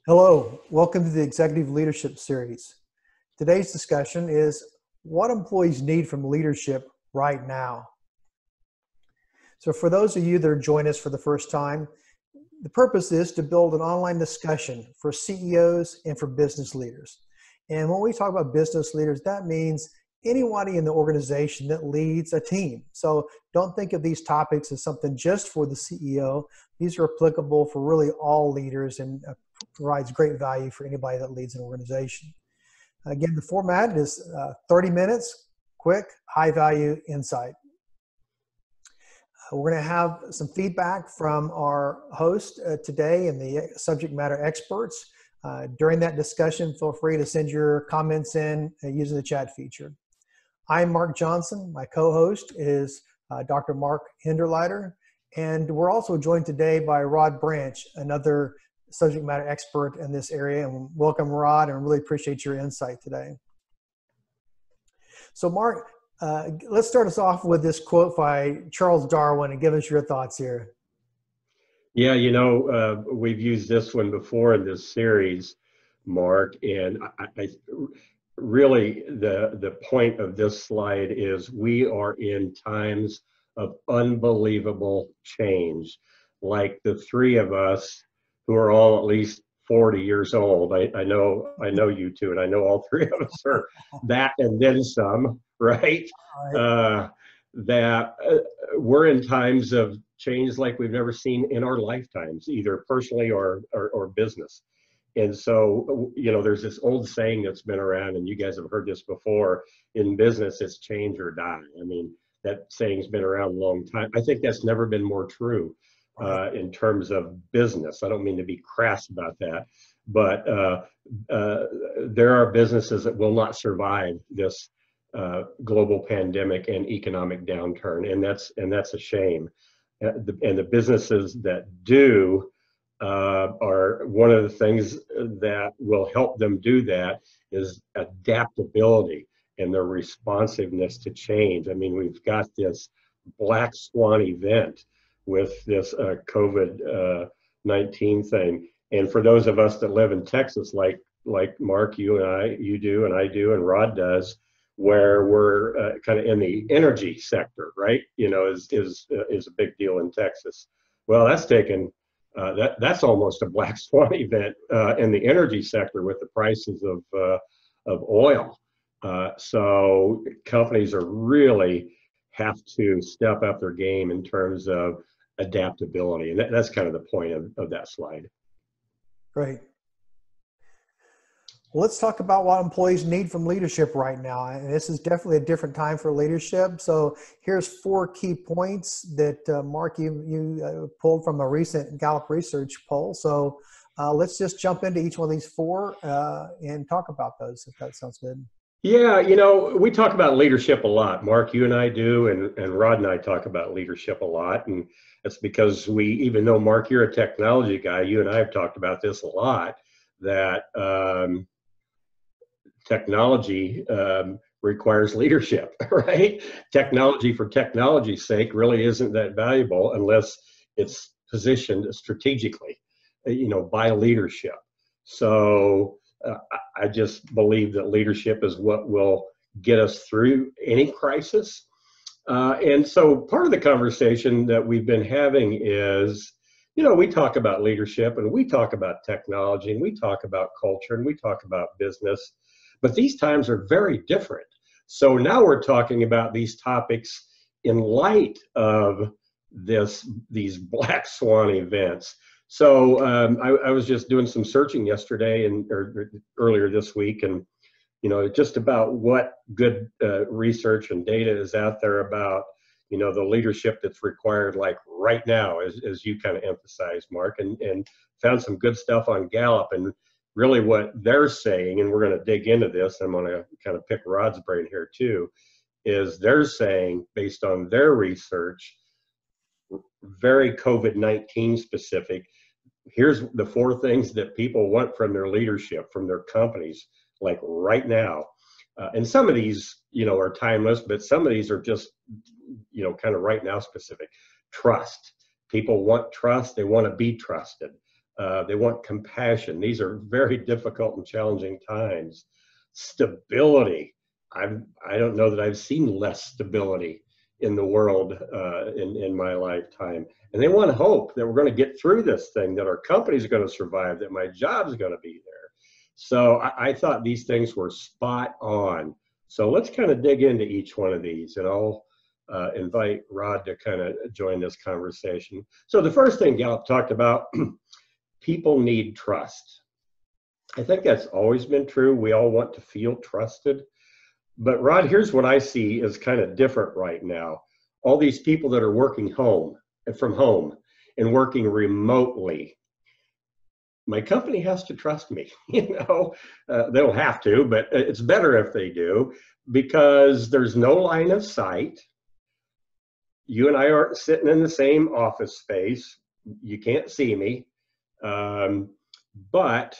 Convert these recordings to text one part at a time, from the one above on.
Hello, welcome to the Executive Leadership Series. Today's discussion is what employees need from leadership right now. So for those of you that are joining us for the first time, the purpose is to build an online discussion for CEOs and for business leaders. And when we talk about business leaders, that means anybody in the organization that leads a team. So don't think of these topics as something just for the CEO. These are applicable for really all leaders and provides great value for anybody that leads an organization. Again, the format is 30 minutes, quick, high value insight. We're going to have some feedback from our host today and the subject matter experts. During that discussion, feel free to send your comments in using the chat feature. I'm Mark Johnson. My co-host is Dr. Mark Hinderleiter. And we're also joined today by Rod Branch, another subject matter expert in this area. And welcome, Rod, and really appreciate your insight today. So, Mark, let's start us off with this quote by Charles Darwin and give us your thoughts here. Yeah, we've used this one before in this series, Mark, and I really the point of this slide is we are in times of unbelievable change. Like the three of us who are all at least 40 years old. I know you two, and I know all three of us are that and then some, right? That we're in times of change like we've never seen in our lifetimes, either personally or business. And so, there's this old saying that's been around, and you guys have heard this before, in business, it's change or die. I mean, that saying's been around a long time. I think that's never been more true in terms of business. I don't mean to be crass about that, but there are businesses that will not survive this global pandemic and economic downturn, and that's a shame. And the businesses that do are one of the things that will help them do that is adaptability and their responsiveness to change. I mean, we've got this black swan event with this COVID-19 thing. And for those of us that live in Texas, like Mark, you do, and I do, and Rod does, where we're kind of in the energy sector, right? Is a big deal in Texas. Well, that's taken. That's almost a black swan event in the energy sector with the prices of oil. So companies are really have to step up their game in terms of adaptability, and that's kind of the point of that slide. Great. Well, let's talk about what employees need from leadership right now. And this is definitely a different time for leadership. So here's 4 key points that, Mark, you pulled from a recent Gallup research poll. So let's just jump into each one of these 4 and talk about those, if that sounds good. Yeah, we talk about leadership a lot. Mark, you and I do, and Rod and I talk about leadership a lot. And that's because even though, Mark, you're a technology guy, you and I have talked about this a lot, that technology requires leadership, right? Technology for technology's sake really isn't that valuable unless it's positioned strategically, by leadership. So I just believe that leadership is what will get us through any crisis. And so part of the conversation that we've been having is, we talk about leadership and we talk about technology and we talk about culture and we talk about business. But these times are very different. So now we're talking about these topics in light of these black swan events. So I was just doing some searching yesterday or earlier this week, and just about what good research and data is out there about the leadership that's required, like right now, as you kind of emphasized, Mark, and found some good stuff on Gallup. And really what they're saying, and we're going to dig into this, I'm going to kind of pick Rod's brain here too, is they're saying, based on their research, very COVID-19 specific, here's the 4 things that people want from their leadership, from their companies, like right now. And some of these, are timeless, but some of these are just, kind of right now specific. Trust. People want trust. They want to be trusted. They want compassion. These are very difficult and challenging times. Stability. I don't know that I've seen less stability in the world in my lifetime. And they want hope that we're going to get through this thing, that our company's going to survive, that my job's going to be there. So I thought these things were spot on. So let's kind of dig into each one of these, and I'll invite Rod to kind of join this conversation. So the first thing Gallup talked about, people need trust. I think that's always been true. We all want to feel trusted. But Rod, here's what I see is kind of different right now. All these people that are working from home and working remotely. My company has to trust me. They'll have to, but it's better if they do, because there's no line of sight. You and I aren't sitting in the same office space. You can't see me, but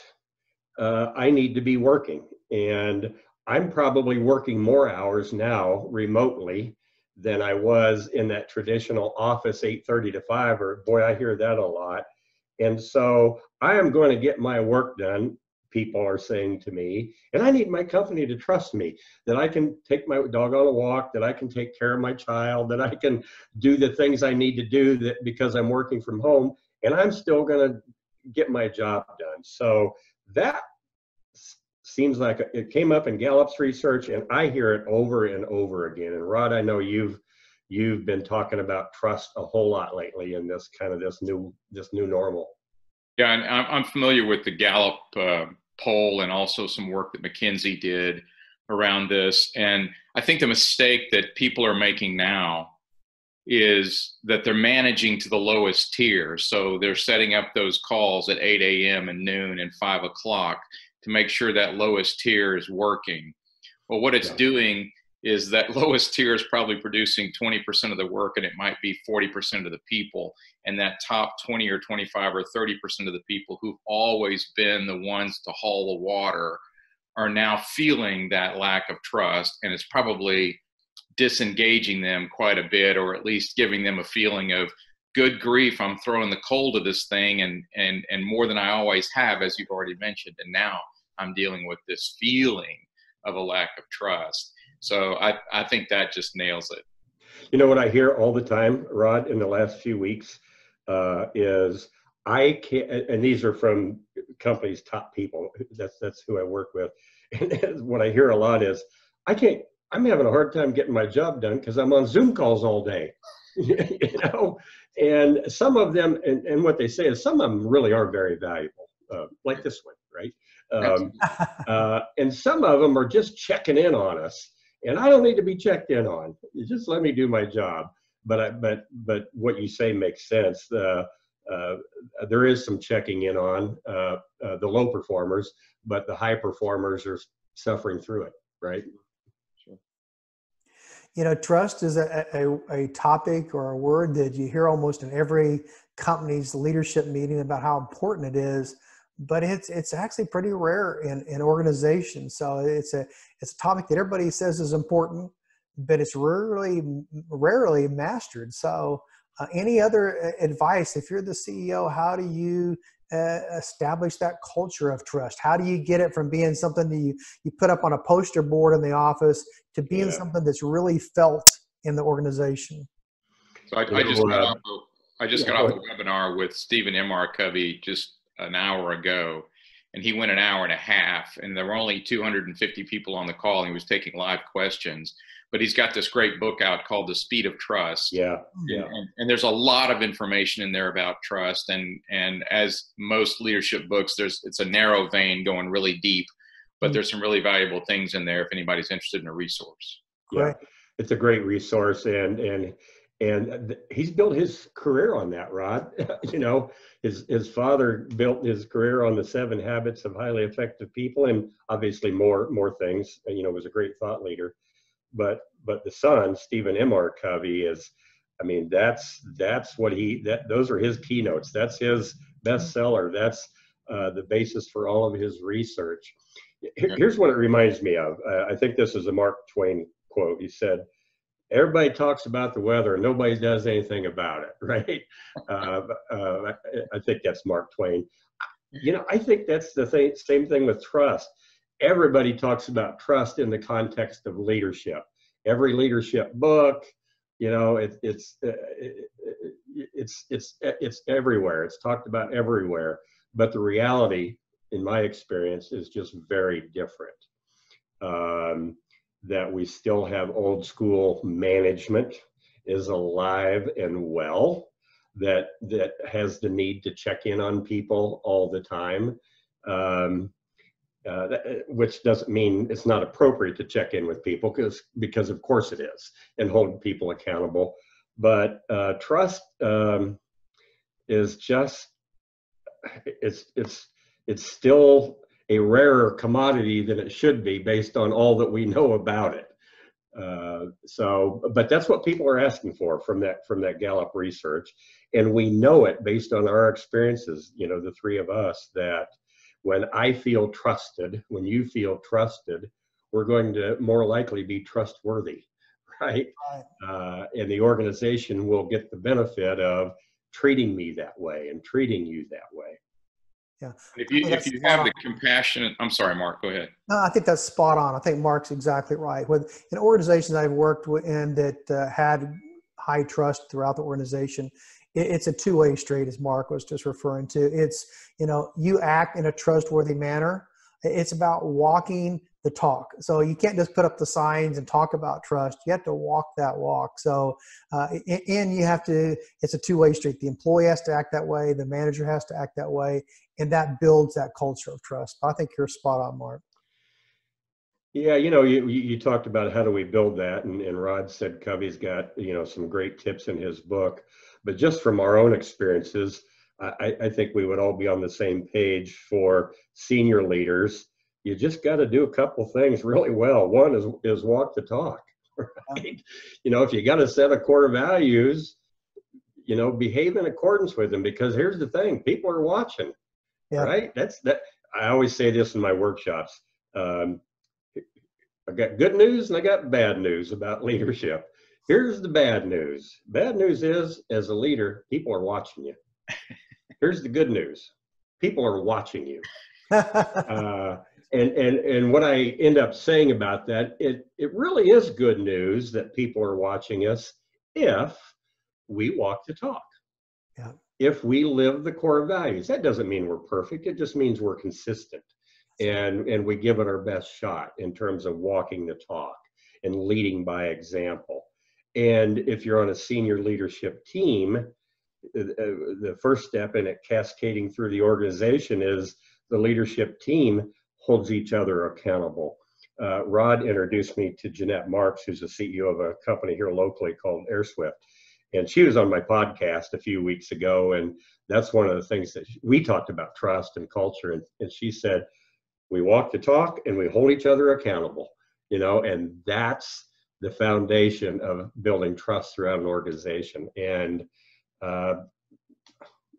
I need to be working. And I'm probably working more hours now remotely than I was in that traditional office 8:30 to 5, or boy, I hear that a lot. And so I am going to get my work done, people are saying to me, and I need my company to trust me, that I can take my dog on a walk, that I can take care of my child, that I can do the things I need to do that because I'm working from home, and I'm still going to get my job done. So that seems like it came up in Gallup's research, and I hear it over and over again. And Rod, I know you've been talking about trust a whole lot lately in this new normal. Yeah, and I'm familiar with the Gallup poll, and also some work that McKinsey did around this. And I think the mistake that people are making now is that they're managing to the lowest tier. So they're setting up those calls at 8 a.m. and noon and 5 o'clock to make sure that lowest tier is working. Well, what it's doing is that lowest tier is probably producing 20% of the work, and it might be 40% of the people. And that top 20 or 25 or 30% of the people who've always been the ones to haul the water are now feeling that lack of trust, and it's probably disengaging them quite a bit, or at least giving them a feeling of, good grief, I'm throwing the coal to this thing, and more than I always have, as you've already mentioned. And now I'm dealing with this feeling of a lack of trust. So I think that just nails it. You know what I hear all the time, Rod, in the last few weeks is, I can't, and these are from companies' top people, that's who I work with. And what I hear a lot is, I'm having a hard time getting my job done because I'm on Zoom calls all day. And some of them, and what they say is, some of them really are very valuable, like this one, right? And some of them are just checking in on us. And I don't need to be checked in on. You just let me do my job. But what you say makes sense. There is some checking in on the low performers, but the high performers are suffering through it, right? Sure. Trust is a topic or a word that you hear almost in every company's leadership meeting about how important it is. But it's actually pretty rare in organizations. So it's a topic that everybody says is important, but it's rarely mastered. So any other advice, if you're the CEO, how do you establish that culture of trust? How do you get it from being something that you put up on a poster board in the office to being something that's really felt in the organization? So I just got off a webinar with Stephen M. R. Covey just an hour ago, and he went an hour and a half, and there were only 250 people on the call, and he was taking live questions. But he's got this great book out called The Speed of Trust. And there's a lot of information in there about trust, and as most leadership books, it's a narrow vein going really deep, but there's some really valuable things in there if anybody's interested in a resource. Yeah, it's a great resource, and he's built his career on that, Rod. His father built his career on the 7 Habits of Highly Effective People, and obviously more things. Was a great thought leader. But the son, Stephen M. R. Covey, that's what those are his keynotes. That's his bestseller. That's the basis for all of his research. Here's what it reminds me of. I think this is a Mark Twain quote. He said, "Everybody talks about the weather and nobody does anything about it," right? I think that's Mark Twain. I think that's the same thing with trust. Everybody talks about trust in the context of leadership. Every leadership book, it's everywhere. It's talked about everywhere. But the reality, in my experience, is just very different. That we still have old school management is alive and well, that has the need to check in on people all the time, which doesn't mean it's not appropriate to check in with people, because of course it is, and hold people accountable. But trust is just, it's still a rarer commodity than it should be based on all that we know about it. But that's what people are asking for from that Gallup research. And we know it based on our experiences, the three of us, that when I feel trusted, when you feel trusted, we're going to more likely be trustworthy, right? And the organization will get the benefit of treating me that way and treating you that way. Yeah. If you have the compassion, I'm sorry, Mark, go ahead. No, I think that's spot on. I think Mark's exactly right. In organizations I've worked in that had high trust throughout the organization, it's a two-way street, as Mark was just referring to. It's, you act in a trustworthy manner. It's about walking the talk. So you can't just put up the signs and talk about trust. You have to walk that walk. So, and you have to, it's a two-way street. The employee has to act that way. The manager has to act that way. And that builds that culture of trust. I think you're spot on, Mark. Yeah, you talked about how do we build that, and Rod said Covey's got, some great tips in his book. But just from our own experiences, I think we would all be on the same page for senior leaders. You just got to do a couple things really well. One is walk the talk, right? If you got a set of core values, behave in accordance with them, because here's the thing, people are watching, right? I always say this in my workshops. I got good news and I got bad news about leadership. Here's the bad news. Bad news is, as a leader, people are watching you. Here's the good news. People are watching you. And what I end up saying about that, it really is good news that people are watching us if we walk the talk. Yeah. If we live the core values. That doesn't mean we're perfect. It just means we're consistent. And we give it our best shot in terms of walking the talk and leading by example. And if you're on a senior leadership team, the first step in it cascading through the organization is the leadership team holds each other accountable. Rod introduced me to Jeanette Marks, who's the CEO of a company here locally called AirSwift. And she was on my podcast a few weeks ago. And that's one of the things that we talked about, trust and culture. And she said, we walk the talk and we hold each other accountable, and that's the foundation of building trust throughout an organization. And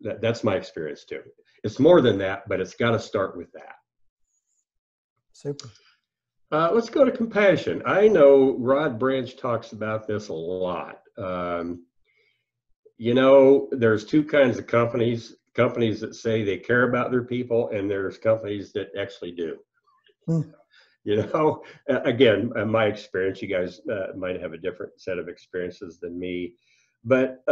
that's my experience too. It's more than that, but it's got to start with that. Super. Let's go to compassion. I know Rod Branch talks about this a lot. There's two kinds of companies that say they care about their people, and there's companies that actually do. Again, my experience, you guys might have a different set of experiences than me, but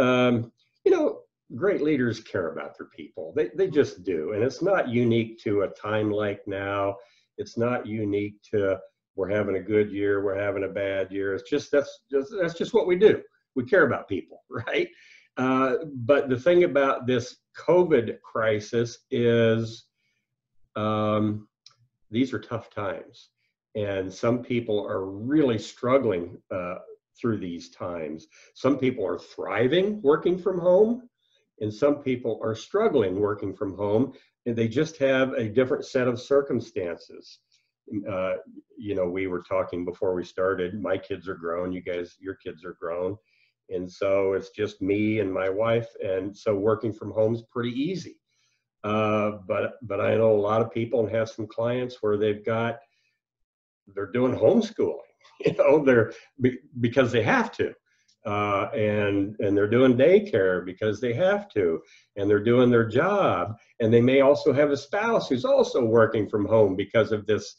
great leaders care about their people. They just do. And it's not unique to a time like now. It's not unique to we're having a good year, we're having a bad year. It's just, that's just what we do. We care about people, right? But the thing about this COVID crisis is these are tough times. And some people are really struggling through these times. Some people are thriving working from home, and some people are struggling working from home, and they just have a different set of circumstances. We were talking before we started, my kids are grown, your kids are grown. And so it's just me and my wife. And so working from home is pretty easy. But I know a lot of people and have some clients where they're doing homeschooling, because they have to. and they're doing daycare because they have to, and they're doing their job, and they may also have a spouse who's also working from home because of this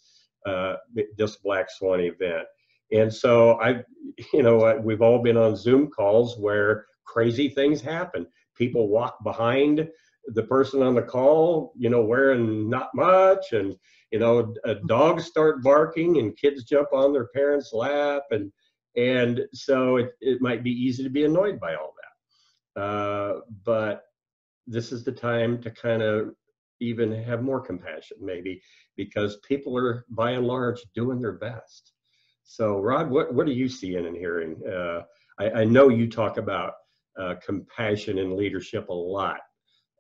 black swan event. And so we've all been on Zoom calls where crazy things happen. People walk behind the person on the call, wearing not much, and dogs start barking, and kids jump on their parents' lap, and so it might be easy to be annoyed by all that. But this is the time to kind of even have more compassion, maybe, because people are by and large doing their best. So, Rod, what are you seeing and hearing? I know you talk about compassion and leadership a lot.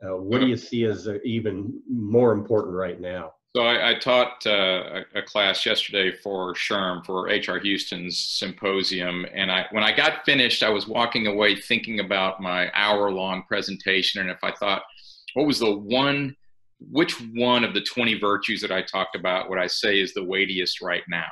What do you see as even more important right now? So I taught a class yesterday for SHRM, for HR Houston's symposium. And when I got finished, I was walking away thinking about my hour-long presentation. And if I thought, what was which one of the 20 virtues that I talked about would I say is the weightiest right now?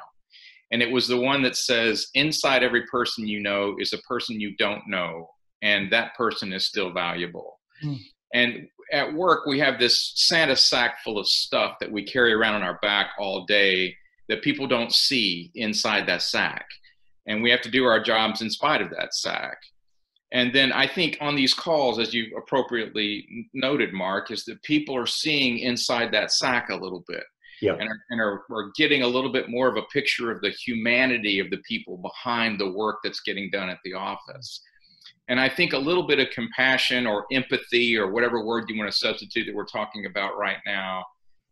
And it was the one that says, inside every person you know is a person you don't know, and that person is still valuable. Mm. And at work, we have this Santa sack full of stuff that we carry around on our back all day that people don't see inside that sack. And we have to do our jobs in spite of that sack. And then I think on these calls, as you appropriately noted, Mark, is that people are seeing inside that sack a little bit. Yeah. And are getting a little bit more of a picture of the humanity of the people behind the work that's getting done at the office. And I think a little bit of compassion or empathy, or whatever word you want to substitute that we're talking about right now,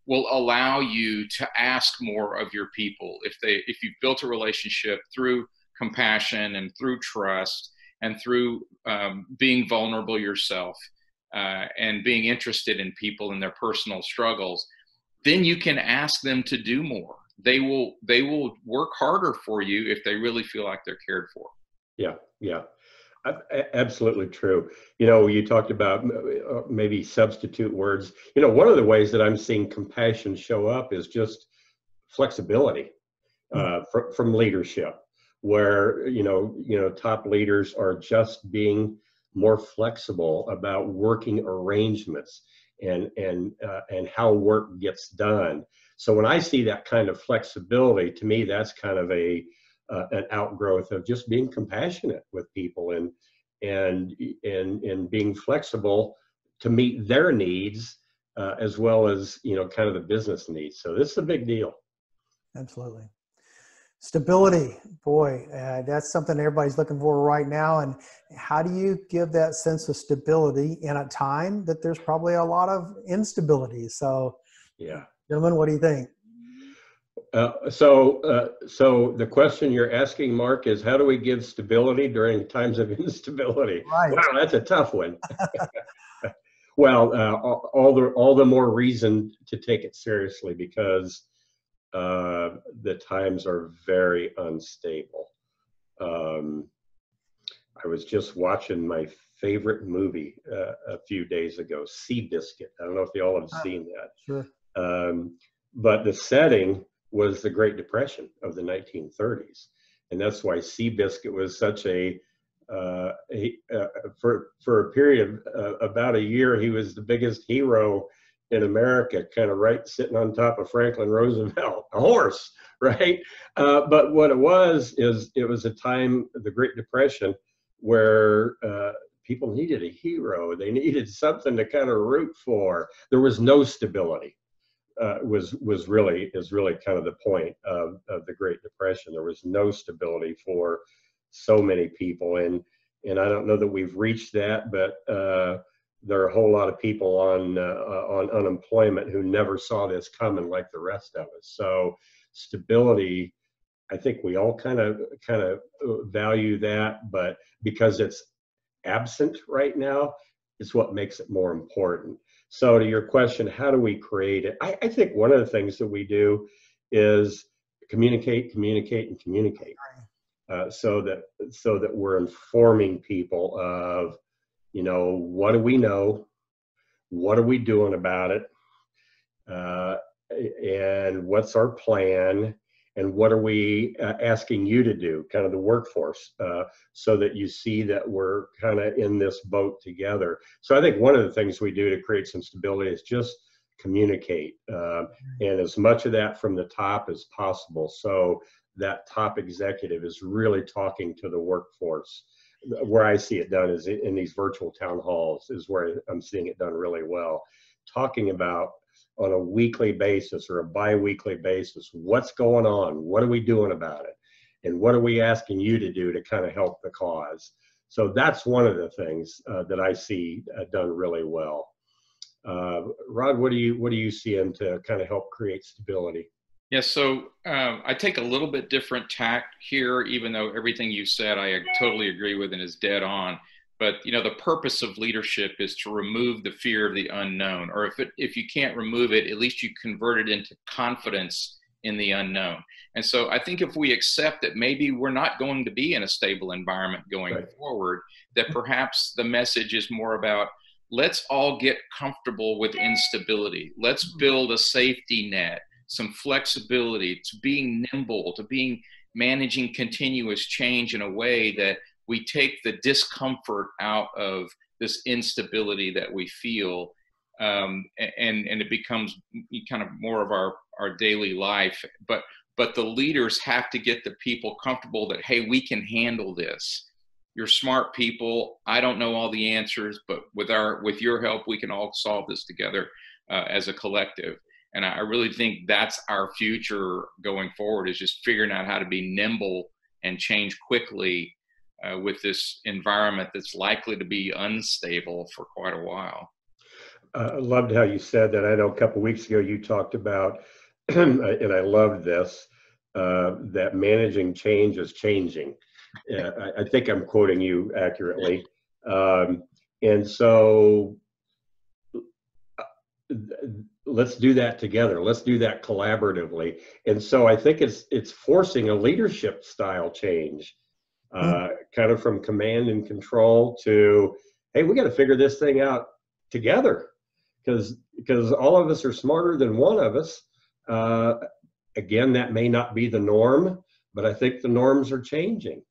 will allow you to ask more of your people. If you've built a relationship through compassion and through trust and through being vulnerable yourself and being interested in people and their personal struggles, then you can ask them to do more. They will work harder for you if they really feel like they're cared for. Yeah, yeah. Absolutely true. You talked about maybe substitute words. One of the ways that I'm seeing compassion show up is just flexibility from leadership, where top leaders are just being more flexible about working arrangements and how work gets done. So when I see that kind of flexibility, to me, that's kind of an outgrowth of just being compassionate with people and being flexible to meet their needs as well as kind of the business needs. So this is a big deal. Absolutely. Stability, boy, that's something everybody's looking for right now. And how do you give that sense of stability in a time that there's probably a lot of instability? So, yeah, gentlemen, what do you think? So the question you're asking, Mark, is how do we give stability during times of instability? Right. Wow, that's a tough one. Well, all the more reason to take it seriously, because the times are very unstable. I was just watching my favorite movie a few days ago, Seabiscuit. I don't know if you all have seen that. Sure. But the setting was the Great Depression of the 1930s. And that's why Seabiscuit was such for a period of about a year, he was the biggest hero in America, kind of sitting on top of Franklin Roosevelt, a horse, right? But what it was a time, the Great Depression, where people needed a hero. They needed something to kind of root for. There was no stability. Is really kind of the point of the Great Depression. There was no stability for so many people, and I don't know that we've reached that, but there are a whole lot of people on unemployment who never saw this coming like the rest of us. So stability, I think we all kind of value that, but because it's absent right now, it's what makes it more important. So to your question, how do we create it? I think one of the things that we do is communicate, so that we're informing people of, what do we know, what are we doing about it, and what's our plan, and what are we asking you to do, kind of the workforce, so that you see that we're kind of in this boat together. So I think one of the things we do to create some stability is just communicate, and as much of that from the top as possible. So that top executive is really talking to the workforce. Where I see it done is in these virtual town halls is where I'm seeing it done really well. Talking about on a weekly basis or a bi-weekly basis, what's going on? What are we doing about it? And what are we asking you to do to kind of help the cause? So that's one of the things that I see done really well. Rod, what do you see in to kind of help create stability? Yeah, so I take a little bit different tack here, even though everything you said I totally agree with and is dead on. But the purpose of leadership is to remove the fear of the unknown, or if you can't remove it, at least you convert it into confidence in the unknown. And so I think if we accept that maybe we're not going to be in a stable environment going forward, that perhaps the message is more about let's all get comfortable with instability. Let's build a safety net, some flexibility, to being nimble, to being managing continuous change in a way that we take the discomfort out of this instability that we feel, and it becomes kind of more of our daily life. But the leaders have to get the people comfortable that, hey, we can handle this. You're smart people. I don't know all the answers, but with your help, we can all solve this together as a collective. And I really think that's our future going forward, is just figuring out how to be nimble and change quickly with this environment that's likely to be unstable for quite a while. I loved how you said that. I know a couple of weeks ago you talked about, and I loved this, that managing change is changing. I think I'm quoting you accurately. And so let's do that together. Let's do that collaboratively. And so I think it's forcing a leadership style change, kind of from command and control to, hey, we got to figure this thing out together, because all of us are smarter than one of us. Again, that may not be the norm, but I think the norms are changing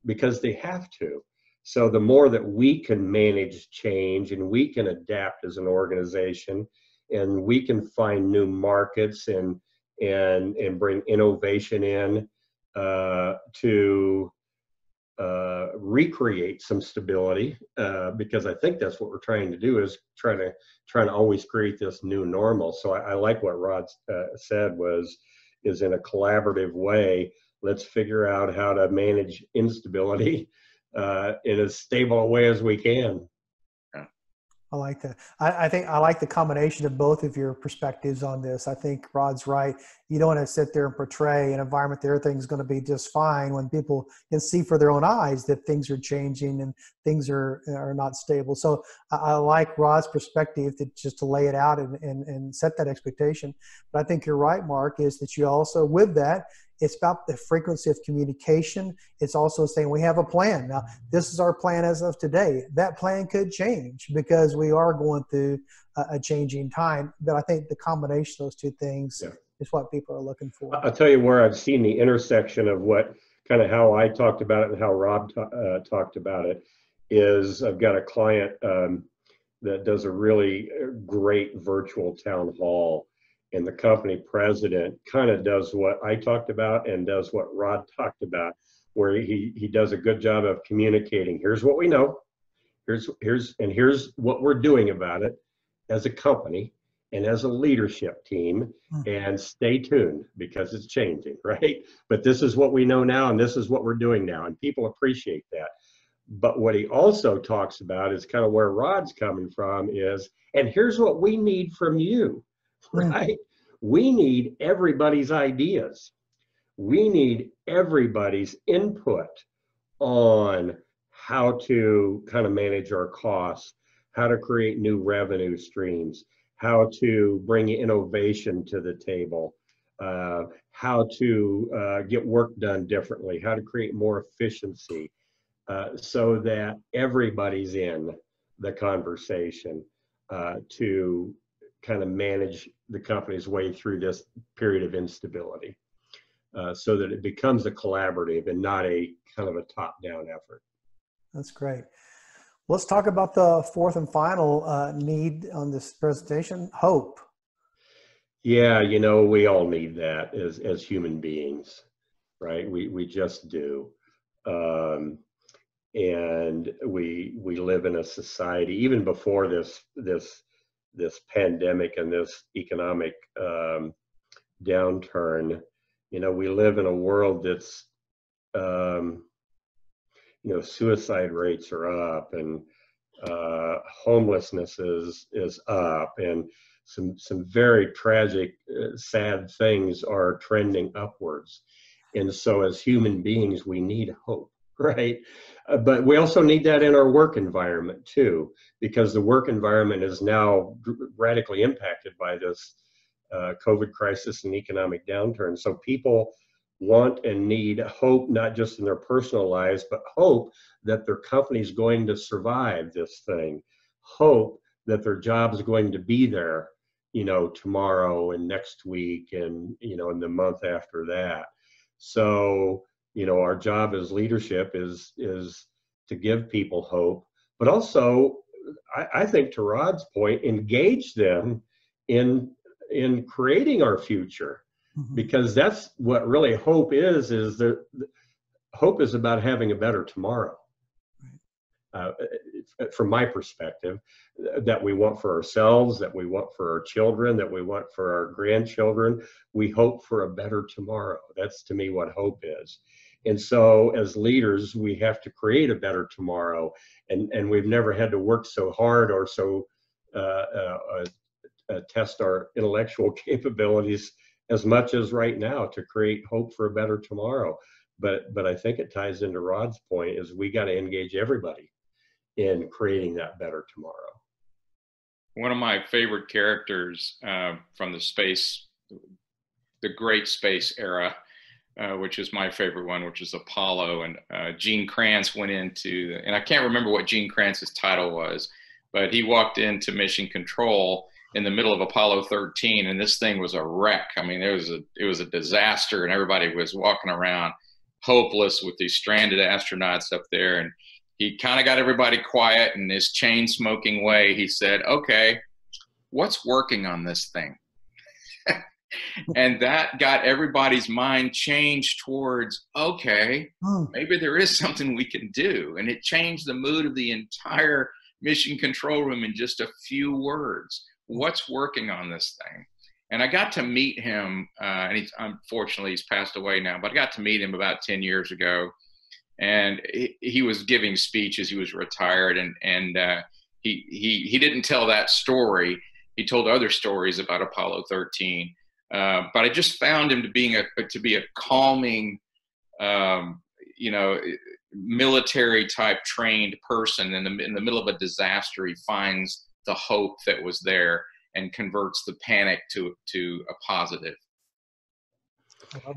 because they have to. So the more that we can manage change and we can adapt as an organization, and we can find new markets and bring innovation in to recreate some stability, because I think that's what we're trying to do, is trying to always create this new normal. So I like what Rod said is in a collaborative way, let's figure out how to manage instability in as stable a way as we can. I like that. I think I like the combination of both of your perspectives on this. I think Rod's right. You don't want to sit there and portray an environment that everything's going to be just fine when people can see for their own eyes that things are changing and things are not stable. So I like Rod's perspective to lay it out and set that expectation. But I think you're right, Mark, is that you also, with that, it's about the frequency of communication. It's also saying we have a plan. Now, this is our plan as of today. That plan could change because we are going through a changing time. But I think the combination of those two things is what people are looking for. I'll tell you where I've seen the intersection of what kind of how I talked about it and how Rob talked about it is I've got a client that does a really great virtual town hall. And the company president kind of does what I talked about and does what Rod talked about, where he does a good job of communicating. Here's what we know. Here's what we're doing about it as a company and as a leadership team. And stay tuned because it's changing, right? But this is what we know now, and this is what we're doing now, and people appreciate that. But what he also talks about is kind of where Rod's coming from is, and here's what we need from you. Right? We need everybody's ideas. We need everybody's input on how to kind of manage our costs, how to create new revenue streams, how to bring innovation to the table, how to get work done differently, how to create more efficiency, so that everybody's in the conversation to kind of manage the company's way through this period of instability. so that it becomes a collaborative and not a kind of a top-down effort. That's great. Let's talk about the fourth and final need on this presentation, hope. Yeah, you know, we all need that as human beings, right? We just do. And we live in a society, even before this pandemic and this economic downturn, you know, we live in a world that's you know, suicide rates are up, and homelessness is up, and some very tragic, sad things are trending upwards. And so as human beings, we need hope, right? But we also need that in our work environment too, because the work environment is now radically impacted by this COVID crisis and economic downturn. So people want and need hope, not just in their personal lives, but hope that their company is going to survive this thing, hope that their job is going to be there, you know, tomorrow and next week and, you know, in the month after that. So, you know, our job as leadership is to give people hope, but also, I think to Rod's point, engage them in creating our future. Because that's what really hope is that hope is about having a better tomorrow. From my perspective, that we want for ourselves, that we want for our children, that we want for our grandchildren. We hope for a better tomorrow. That's to me what hope is. And so as leaders, we have to create a better tomorrow. And we've never had to work so hard or so test our intellectual capabilities as much as right now to create hope for a better tomorrow. But I think it ties into Rod's point, is we got to engage everybody in creating that better tomorrow. One of my favorite characters from the great space era, which is my favorite one, which is Apollo. And Gene Kranz went into, and I can't remember what Gene Kranz's title was, but he walked into Mission Control in the middle of Apollo 13, and this thing was a wreck. I mean, it was a disaster, and everybody was walking around hopeless with these stranded astronauts up there. And he kind of got everybody quiet. In his chain smoking way, he said, "Okay, what's working on this thing?" And that got everybody's mind changed towards, okay, maybe there is something we can do. And it changed the mood of the entire Mission Control room in just a few words. What's working on this thing? And I got to meet him, and unfortunately he's passed away now, but I got to meet him about 10 years ago. And he was giving speeches. He was retired, and he didn't tell that story. He told other stories about Apollo 13. But I just found him to be a calming, you know, military type trained person. In the middle of a disaster, he finds the hope that was there and converts the panic to a positive.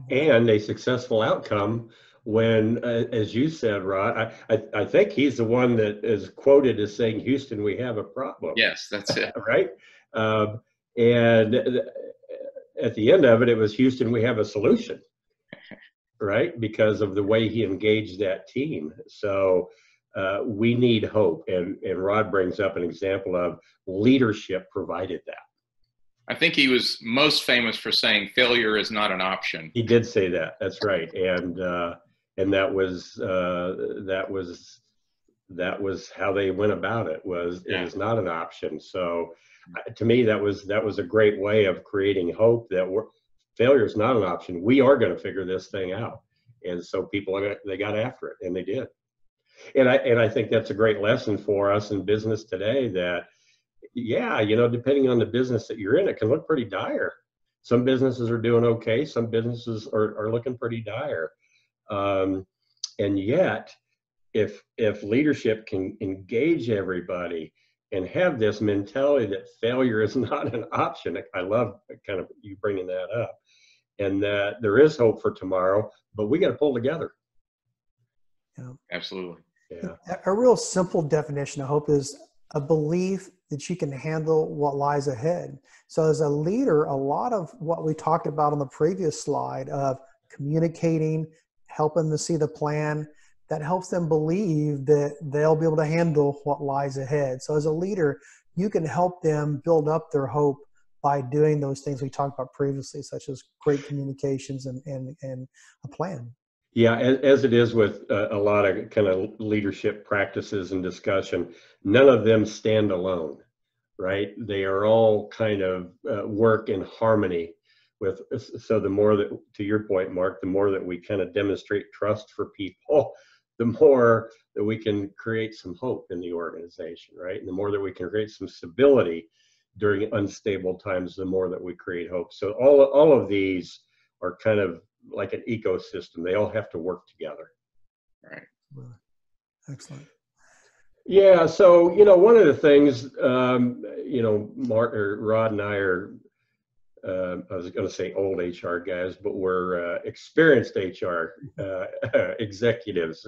And a successful outcome when, as you said, Rod, I think he's the one that is quoted as saying, "Houston, we have a problem." Yes, that's it. Right? And at the end of it, it was, "Houston, we have a solution." Right? Because of the way he engaged that team. So we need hope. And Rod brings up an example of leadership provided that. I think he was most famous for saying failure is not an option. He did say that. That's right. And that was how they went about it. It is not an option. So to me, that was a great way of creating hope that failure is not an option. We are going to figure this thing out. And so they got after it, and they did. And I think that's a great lesson for us in business today, that, yeah, you know, depending on the business that you're in, it can look pretty dire. Some businesses are doing okay. Some businesses are looking pretty dire. And yet, if leadership can engage everybody and have this mentality that failure is not an option, I love kind of you bringing that up, and that there is hope for tomorrow, but we got to pull together. Yeah. Absolutely. Yeah. A real simple definition of hope is a belief that you can handle what lies ahead. So as a leader, a lot of what we talked about on the previous slide of communicating, helping them see the plan, that helps them believe that they'll be able to handle what lies ahead. So as a leader, you can help them build up their hope by doing those things we talked about previously, such as great communications and a plan. Yeah, as it is with a lot of kind of leadership practices and discussion, none of them stand alone, right? They are all kind of work in harmony with, so the more that, to your point, Mark, the more that we kind of demonstrate trust for people, the more that we can create some hope in the organization, right? And the more that we can create some stability during unstable times, the more that we create hope. So all of these are kind of like an ecosystem. They all have to work together. Right. Excellent. Yeah. So, one of the things, Mark or Rod and I are, I was going to say old HR guys, but we're experienced HR executives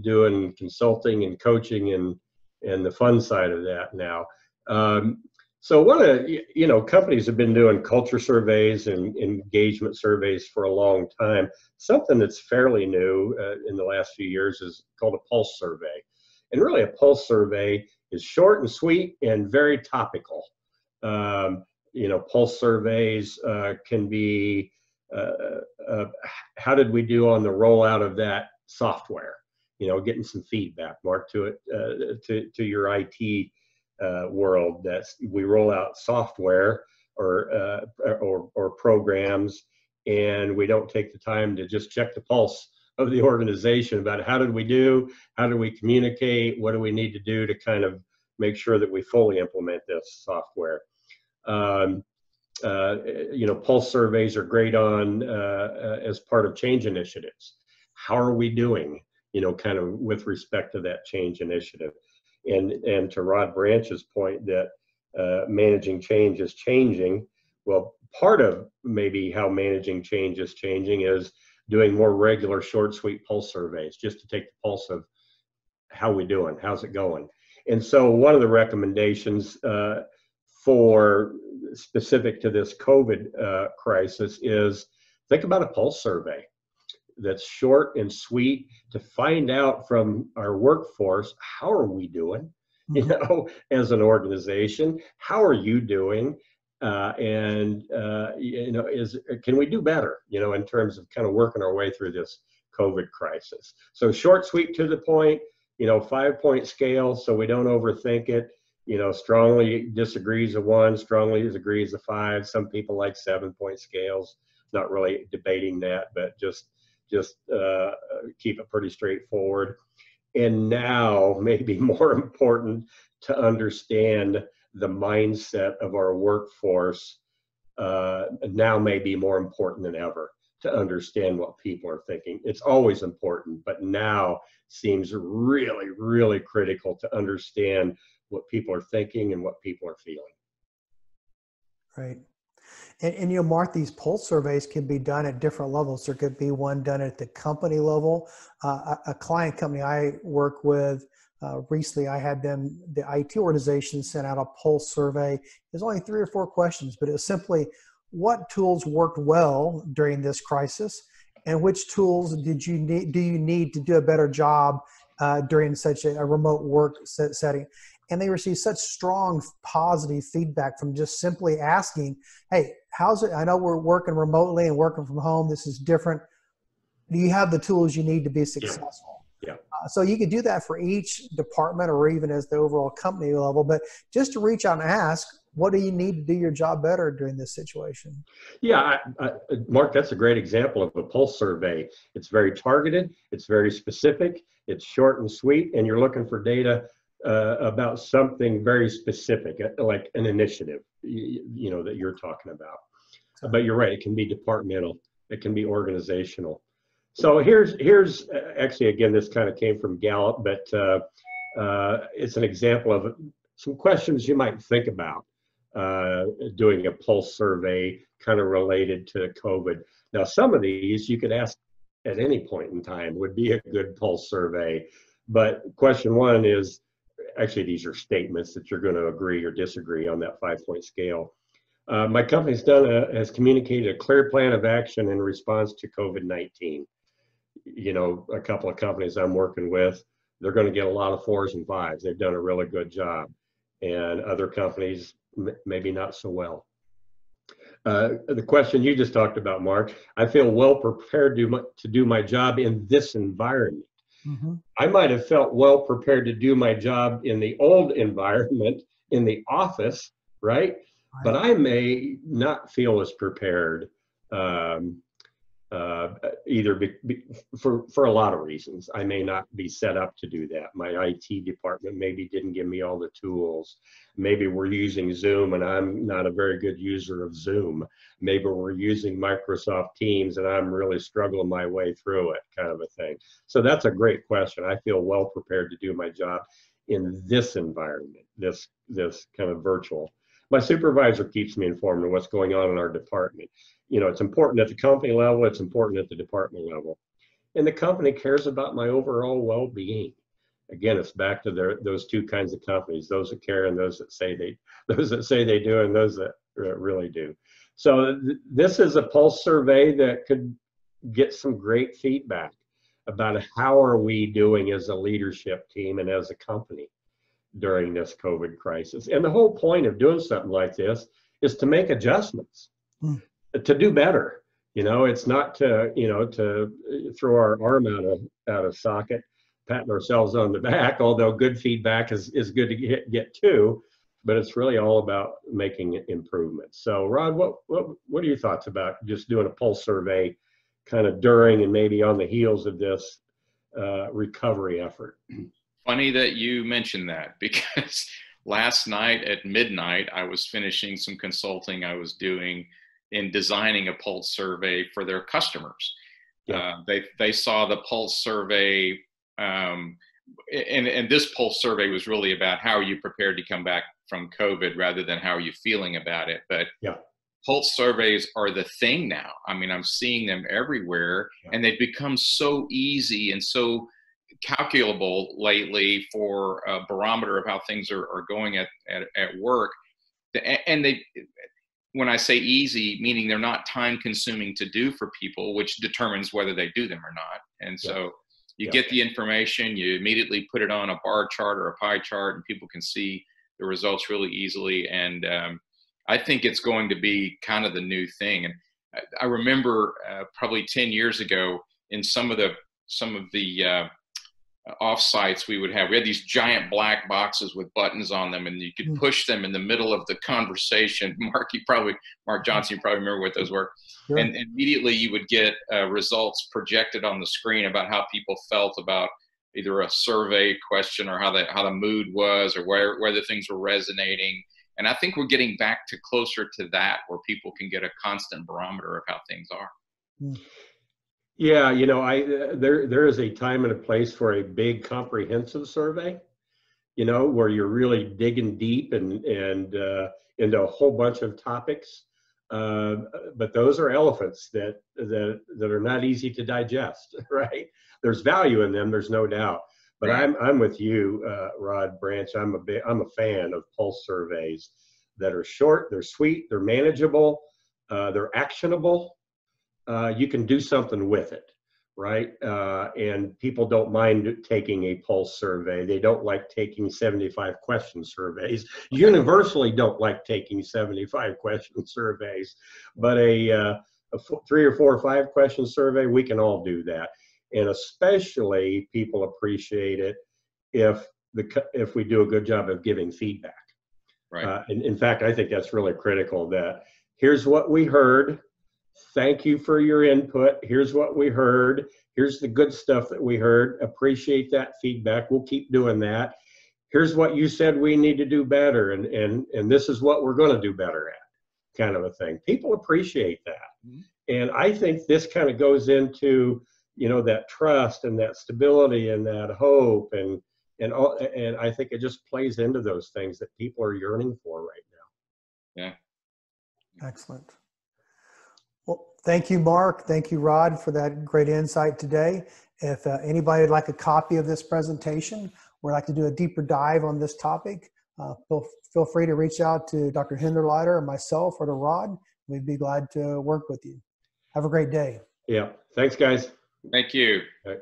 doing consulting and coaching and the fun side of that now. So one of, companies have been doing culture surveys and engagement surveys for a long time. Something that's fairly new in the last few years is called a pulse survey. And really a pulse survey is short and sweet and very topical. Pulse surveys can be, how did we do on the rollout of that software? Getting some feedback, Mark, to it, to your IT world. That's, we roll out software or programs, and we don't take the time to just check the pulse of the organization about how did we do, how do we communicate, what do we need to do to kind of make sure that we fully implement this software. Pulse surveys are great on as part of change initiatives. How are we doing, kind of with respect to that change initiative? And to Rod Branch's point that managing change is changing. Well, part of maybe how managing change is changing is doing more regular short, sweet pulse surveys, just to take the pulse of how we doing, how's it going. And so one of the recommendations for specific to this COVID crisis is think about a pulse survey that's short and sweet to find out from our workforce, how are we doing, as an organization? How are you doing? Can we do better, in terms of kind of working our way through this COVID crisis? So short, sweet, to the point, 5-point scale, so we don't overthink it. Strongly disagrees a 1, strongly disagrees a 5. Some people like 7-point scales. Not really debating that, but just keep it pretty straightforward. And now, maybe more important, to understand the mindset of our workforce. Now may be more important than ever to understand what people are thinking. It's always important, but now seems really, really critical to understand what people are thinking and what people are feeling. Right. And Mark, these pulse surveys can be done at different levels. There could be one done at the company level. A client company I work with, recently I had them, the IT organization sent out a pulse survey. There's only 3 or 4 questions, but it was simply, what tools worked well during this crisis, and which tools do you need to do a better job during such a remote work setting? And they received such strong positive feedback from just simply asking, hey, how's it? I know we're working remotely and working from home. This is different. Do you have the tools you need to be successful? Yeah. So you could do that for each department or even as the overall company level, but just to reach out and ask, what do you need to do your job better during this situation? Yeah, Mark, that's a great example of a pulse survey. It's very targeted, it's very specific, it's short and sweet, and you're looking for data about something very specific, like an initiative, that you're talking about. But you're right, it can be departmental, it can be organizational. So here's actually, again, this kind of came from Gallup, but it's an example of some questions you might think about doing a pulse survey kind of related to COVID. Now, some of these you could ask at any point in time would be a good pulse survey. But question 1 is, actually, these are statements that you're going to agree or disagree on that 5-point scale. My company's has communicated a clear plan of action in response to COVID-19. You know, a couple of companies I'm working with, they're going to get a lot of 4s and 5s. They've done a really good job. And other companies, maybe not so well. The question you just talked about, Mark, I feel well prepared to do my job in this environment. Mm-hmm. I might have felt well prepared to do my job in the old environment, in the office, right? But I may not feel as prepared, either for a lot of reasons. I may not be set up to do that. My IT department maybe didn't give me all the tools. Maybe we're using Zoom and I'm not a very good user of Zoom. Maybe we're using Microsoft Teams and I'm really struggling my way through it, kind of a thing. So that's a great question. I feel well prepared to do my job in this environment, this kind of virtual. My supervisor keeps me informed of what's going on in our department. You know, it's important at the company level, it's important at the department level. And the company cares about my overall well-being. Again, it's back to those two kinds of companies, those that care and those that say they do and those that really do. So this is a pulse survey that could get some great feedback about how are we doing as a leadership team and as a company during this COVID crisis. And the whole point of doing something like this is to make adjustments, to do better. You know, it's not to, you know, to throw our arm out of socket, patting ourselves on the back, although good feedback is good to get too, but it's really all about making improvements. So Rod, what are your thoughts about just doing a pulse survey kind of during and maybe on the heels of this recovery effort? Funny that you mentioned that, because last night at midnight, I was finishing some consulting I was doing in designing a pulse survey for their customers. Yeah. They saw the pulse survey, and this pulse survey was really about how are you prepared to come back from COVID rather than how are you feeling about it. But yeah, pulse surveys are the thing now. I mean, I'm seeing them everywhere, and they've become so easy and so calculable lately for a barometer of how things are going at work. And when I say easy, meaning they're not time consuming to do for people, which determines whether they do them or not. And so you get the information, you immediately put it on a bar chart or a pie chart, and people can see the results really easily. And I think it's going to be kind of the new thing. And I remember probably 10 years ago in some of the offsites we had these giant black boxes with buttons on them, and you could push them in the middle of the conversation. Mark Johnson, you probably remember what those were. Sure. And immediately you would get results projected on the screen about how people felt about either a survey question or how the mood was, or whether things were resonating. And I think we're getting back to closer to that, where people can get a constant barometer of how things are. Yeah, you know, there is a time and a place for a big comprehensive survey, you know, where you're really digging deep and into a whole bunch of topics. But those are elephants that are not easy to digest, right? There's value in them, there's no doubt. But right. I'm with you, Rod Branch. I'm a fan of pulse surveys that are short, they're sweet, they're manageable, they're actionable. You can do something with it, right? And people don't mind taking a pulse survey. They don't like taking 75 question surveys. Universally don't like taking 75 question surveys, but a 3 or 4 or 5 question survey, we can all do that. And especially people appreciate it if we do a good job of giving feedback. Right. And in fact, I think that's really critical, that here's what we heard. Thank you for your input. Here's what we heard. Here's the good stuff that we heard. Appreciate that feedback. We'll keep doing that. Here's what you said we need to do better. And this is what we're going to do better at, kind of a thing. People appreciate that. Mm-hmm. And I think this kind of goes into, you know, that trust and that stability and that hope. And I think it just plays into those things that people are yearning for right now. Yeah. Excellent. Well, thank you, Mark. Thank you, Rod, for that great insight today. If anybody would like a copy of this presentation or like to do a deeper dive on this topic, Feel free to reach out to Dr. Hinderleiter or myself or to Rod. We'd be glad to work with you. Have a great day. Yeah. Thanks, guys. Thank you. All right.